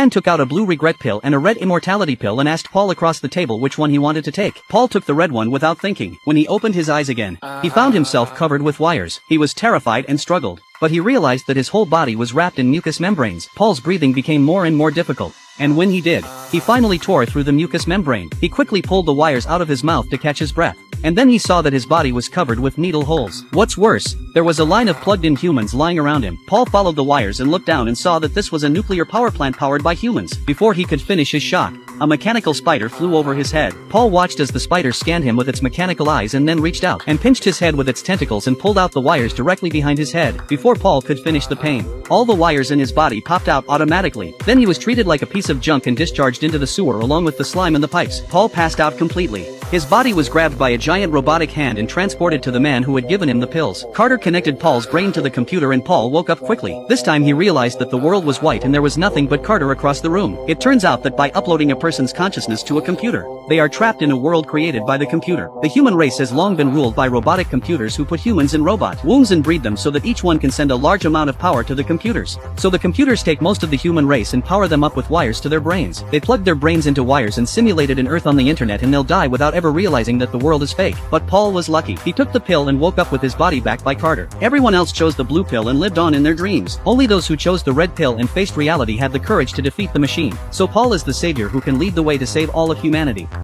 Man took out a blue regret pill and a red immortality pill and asked Paul across the table which one he wanted to take. Paul took the red one without thinking. When he opened his eyes again, he found himself covered with wires. He was terrified and struggled, but he realized that his whole body was wrapped in mucous membranes. Paul's breathing became more and more difficult, and when he did, he finally tore through the mucous membrane. He quickly pulled the wires out of his mouth to catch his breath, and then he saw that his body was covered with needle holes. What's worse, there was a line of plugged-in humans lying around him. Paul followed the wires and looked down and saw that this was a nuclear power plant powered by humans. Before he could finish his shock, a mechanical spider flew over his head. Paul watched as the spider scanned him with its mechanical eyes and then reached out and pinched his head with its tentacles and pulled out the wires directly behind his head. Before Paul could finish the pain, all the wires in his body popped out automatically. Then he was treated like a piece of junk and discharged into the sewer along with the slime and the pipes. Paul passed out completely. His body was grabbed by a giant robotic hand and transported to the man who had given him the pills. Carter connected Paul's brain to the computer and Paul woke up quickly. This time he realized that the world was white and there was nothing but Carter across the room. It turns out that by uploading a person's consciousness to a computer, they are trapped in a world created by the computer. The human race has long been ruled by robotic computers who put humans in robot wombs and breed them so that each one can send a large amount of power to the computers. So the computers take most of the human race and power them up with wires to their brains. They plug their brains into wires and simulated an Earth on the internet and they'll die without ever realizing that the world is fake. But Paul was lucky. He took the pill and woke up with his body back by Carter. Everyone else chose the blue pill and lived on in their dreams. Only those who chose the red pill and faced reality had the courage to defeat the machine. So Paul is the savior who can lead the way to save all of humanity.